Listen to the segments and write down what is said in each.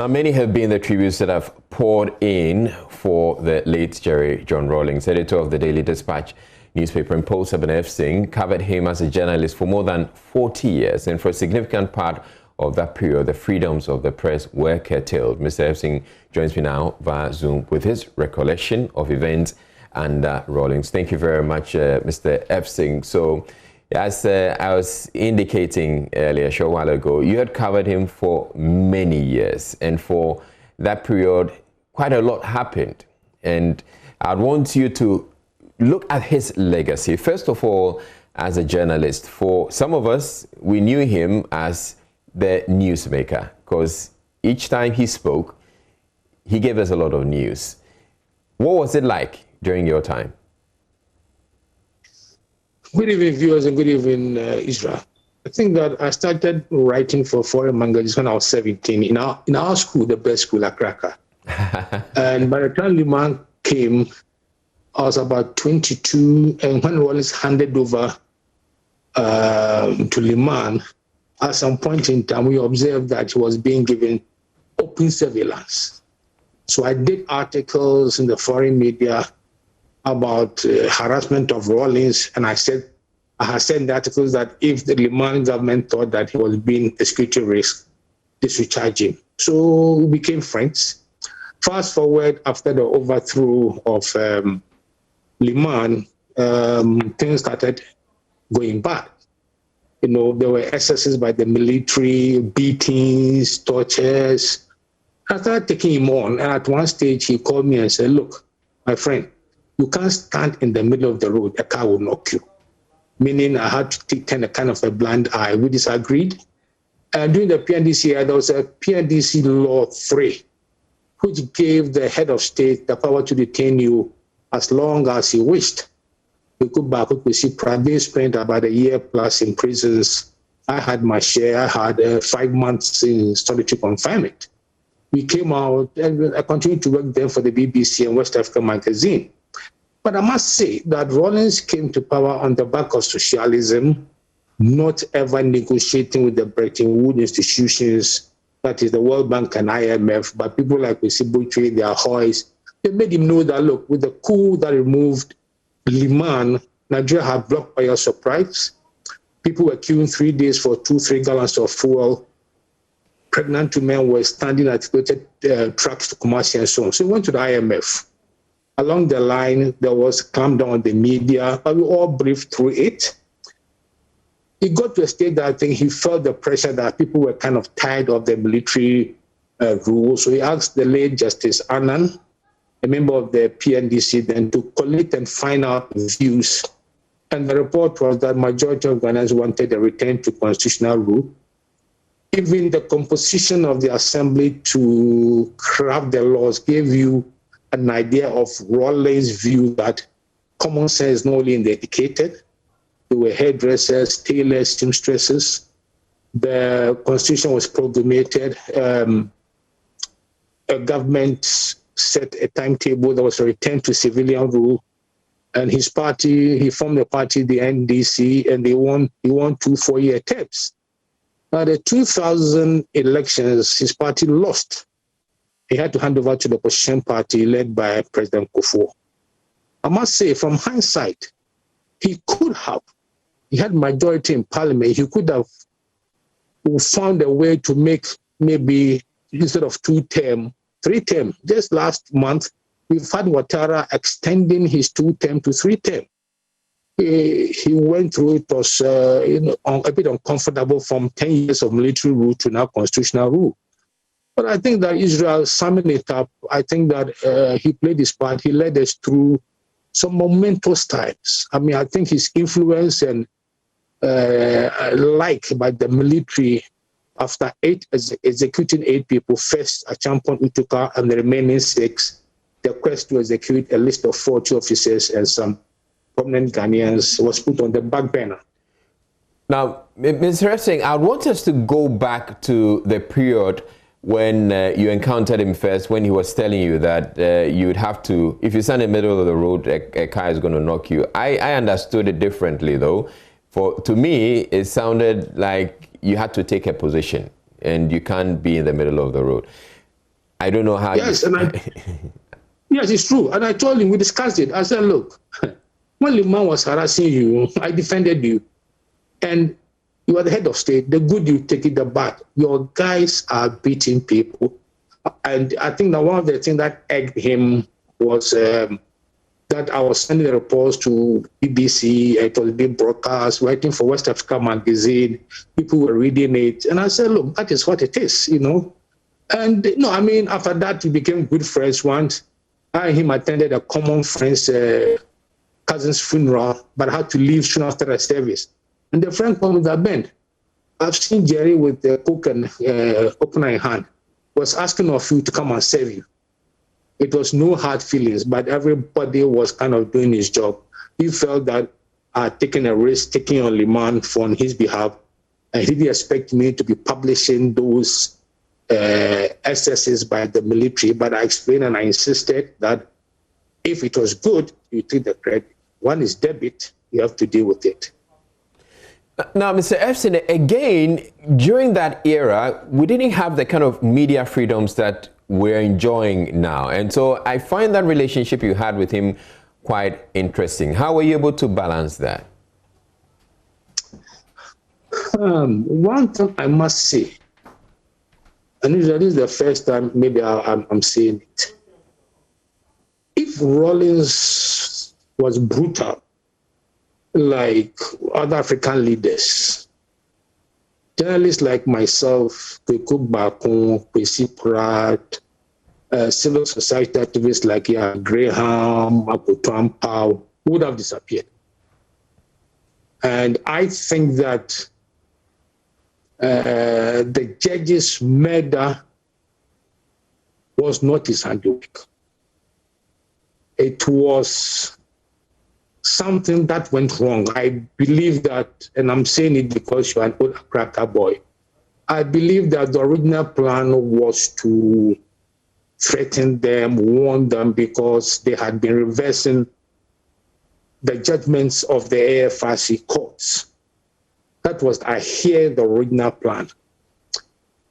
Many have been the tributes that have poured in for the late Jerry John Rawlings. Editor of the Daily Dispatch newspaper in Paul Ephson covered him as a journalist for more than 40 years, and for a significant part of that period, the freedoms of the press were curtailed. Mr. Ephson joins me now via Zoom with his recollection of events and Rawlings. Thank you very much, Mr. Ephson. So, as I was indicating earlier, a short while ago, you had covered him for many years, and for that period, quite a lot happened. And I want you to look at his legacy. First of all, as a journalist, for some of us, we knew him as the newsmaker, because each time he spoke, he gave us a lot of news. What was it like during your time? Good evening, viewers, and good evening, Israel. I think that I started writing for foreign magazines when I was 17 in our school, the best school, Accra. And by the time Liman came, I was about 22, and when Rawlings handed over to Liman, at some point in time, we observed that he was being given open surveillance. So I did articles in the foreign media about harassment of Rawlings, and I had said in the articles that if the Liman government thought that he was being a security risk, they should charge him. So we became friends. Fast forward, after the overthrow of Liman, things started going bad. You know, there were excesses by the military, beatings, tortures. I started taking him on, and at one stage he called me and said, "Look, my friend, you can't stand in the middle of the road, a car will knock you." Meaning I had to take a kind of a blind eye. We disagreed. And during the PNDC, there was a PNDC Law 3, which gave the head of state the power to detain you as long as he wished. We could back up, we see Prade spent about a year plus in prisons. I had my share. I had 5 months in solitary confinement. We came out, and I continued to work there for the BBC and West Africa magazine. But I must say that Rawlings came to power on the back of socialism, not ever negotiating with the Bretton Woods institutions, that is the World Bank and IMF, but people like Wesibuchi, their Hoys, they made him know that, look, with the coup that removed Liman, Nigeria had blocked oil supplies. People were queuing 3 days for 2-3 gallons of fuel. Pregnant women were standing at trucks to Kumasi and so on. So he went to the IMF. Along the line, there was clampdown on the media, but we all breathed through it. He got to a state that I think he felt the pressure that people were kind of tired of the military rule. So he asked the late Justice Annan, a member of the PNDC, then to collect and find out views. And the report was that majority of Ghanaians wanted a return to constitutional rule. Even the composition of the assembly to craft the laws gave you an idea of Rawlings' view that common sense is not only in the educated. There were hairdressers, tailors, seamstresses. The constitution was promulgated. A government set a timetable that was a return to civilian rule. And his party, he formed a party, the NDC, and he won 2 4-year terms. Now, the 2000 elections, his party lost. He had to hand over to the opposition party led by President Kufuor. I must say, from hindsight, he had majority in parliament. He could have found a way to make maybe instead of 2 term, 3 term. Just last month, we've had Ouattara extending his 2 term to 3 term. He went through it, was a bit uncomfortable from 10 years of military rule to now constitutional rule. But I think that Israel, summing it up, I think that he played his part. He led us through some momentous times. I mean, I think his influence and by the military after executing 8 people, first Achampon Utuka and the remaining 6, the quest to execute a list of 40 officers and some prominent Ghanaians was put on the back burner. Now, Mr. Ephson, I want us to go back to the period when you encountered him first, when he was telling you that you would have to, if you stand in the middle of the road, a car is going to knock you. I understood it differently, though. To me, it sounded like you had to take a position and you can't be in the middle of the road. I don't know how. Yes, yes, it's true. And I told him, we discussed it. I said, look, when Liman was harassing you, I defended you. And you are the head of state. The good you take it, the bad. Your guys are beating people. And I think that one of the things that egged him was that I was sending the reports to BBC, it was being broadcast, writing for West Africa magazine. People were reading it. And I said, look, that is what it is, you know. And, no, I mean, after that, we became good friends once. I and him attended a common friend's cousin's funeral, but I had to leave soon after the service. And the friend called me that, Ben, I've seen Jerry with the cook and opener in hand, was asking of you to come and serve you. It was no hard feelings, but everybody was kind of doing his job. He felt that taking a risk, taking on Liman on his behalf, and he didn't expect me to be publishing those excesses by the military, but I explained and I insisted that if it was good, you take the credit. One is debit, you have to deal with it. Now, Mr. Ephson, again, during that era, we didn't have the kind of media freedoms that we're enjoying now. And so I find that relationship you had with him quite interesting. How were you able to balance that? One thing I must say, and this is the first time maybe I'm saying it. If Rawlings was brutal, like other African leaders, journalists like myself, Kweku Bakun, Kwesi Pratt, civil society activists like Graham, Akoto Ampao would have disappeared. And I think that the judge's murder was not his handiwork. It was something that went wrong. I believe that, and I'm saying it because you're an old cracker boy, I believe that the original plan was to threaten them, warn them, because they had been reversing the judgments of the AFRC courts. That was, I hear, the original plan.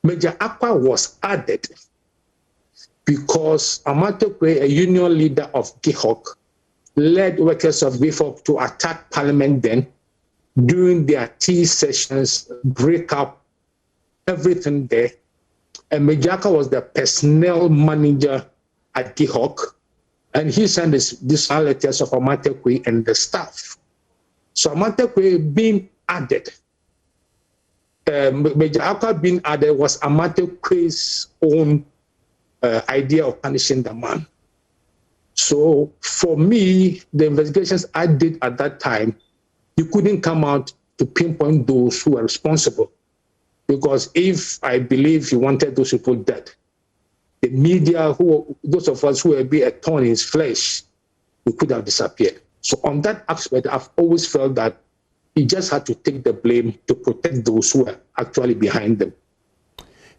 Major Akpa was added because Amatokwe, a union leader of GIHOC, led workers of GIHOC to attack Parliament then during their tea sessions, break up everything there. And Major Akpa was the personnel manager at GIHOC, and he sent these letters of Amatokwe and the staff. So Amatokwe being added, Major Akpa being added was Amatokwe's own idea of punishing the man. So for me, the investigations I did at that time, you couldn't come out to pinpoint those who were responsible. Because if I believe he wanted those people dead, the media, those of us who were be a thorn in his flesh, we could have disappeared. So on that aspect, I've always felt that he just had to take the blame to protect those who were actually behind them.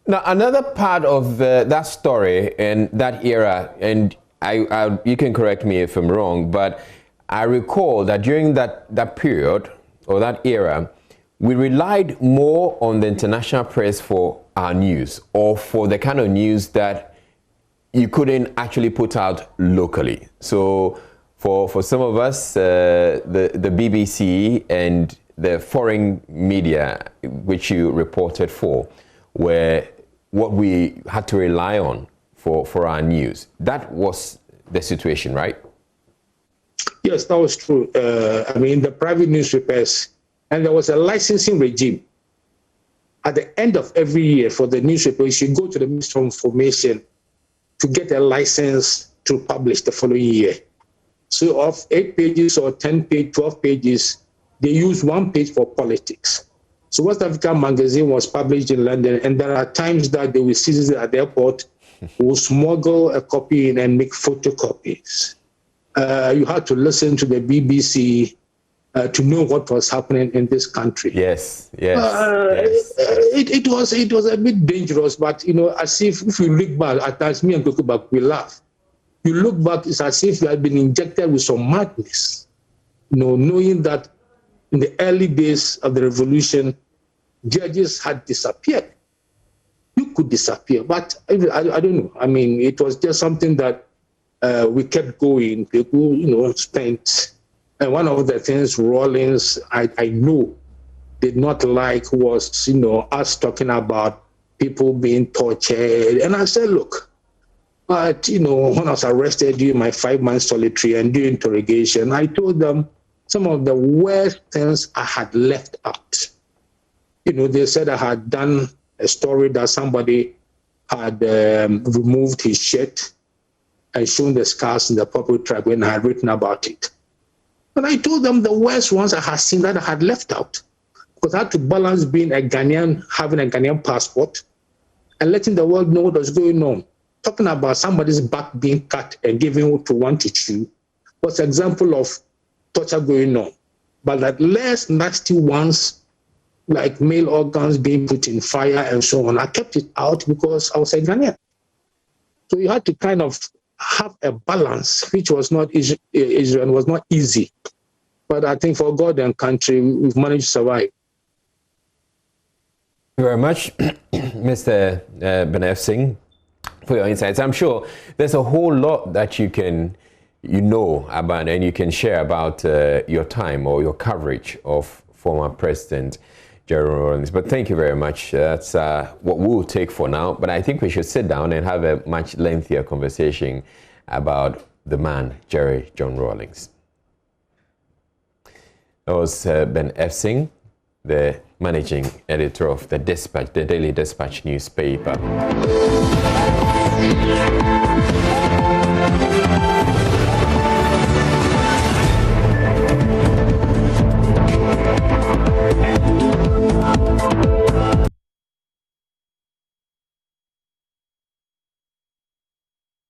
Now, another part of that story and that era, and you can correct me if I'm wrong, but I recall that during that period or that era, we relied more on the international press for our news, or for the kind of news that you couldn't actually put out locally. So for some of us, the BBC and the foreign media, which you reported for, were what we had to rely on for our news. That was the situation, right? Yes, that was true. I mean, the private newspapers, and there was a licensing regime. At the end of every year for the newspaper, you should go to the Ministry of Information to get a license to publish the following year. So of 8 pages or 10 pages, 12 pages, they use 1 page for politics. So West Africa magazine was published in London, and there are times that they will seize it at the airport, will smuggle a copy in and make photocopies. You had to listen to the BBC to know what was happening in this country. Yes. It was a bit dangerous, but as if you look back, at times me and Kokobak, we laugh. You look back, it's as if you had been injected with some madness. Knowing that in the early days of the revolution, judges had disappeared. you could disappear. But I don't know. I mean, it was just something that we kept going. People, spent. And one of the things Rawlings, I know, did not like was, us talking about people being tortured. And I said, look, but, when I was arrested during my 5 months solitary and during interrogation, I told them some of the worst things I had left out. They said I had done a story that somebody had removed his shirt and shown the scars in the purple tribe when I had written about it. And I told them the worst ones I had seen that I had left out. Because I had to balance being a Ghanaian, having a Ghanaian passport, and letting the world know what was going on. Talking about somebody's back being cut and giving to one to chew was an example of torture going on. But that less nasty ones, like male organs being put in fire and so on, I kept it out because I was a Ghanaian. So you had to kind of have a balance, which was not easy, Israel was not easy. But I think for God and country, we've managed to survive. Thank you very much, Mr. Ben Ephson, for your insights. I'm sure there's a whole lot that you know about and you can share about your time or your coverage of former President Jerry Rawlings. But thank you very much. That's what we'll take for now. But I think we should sit down and have a much lengthier conversation about the man, Jerry John Rawlings. That was Ben Ephson, the managing editor of the Dispatch, the Daily Dispatch newspaper.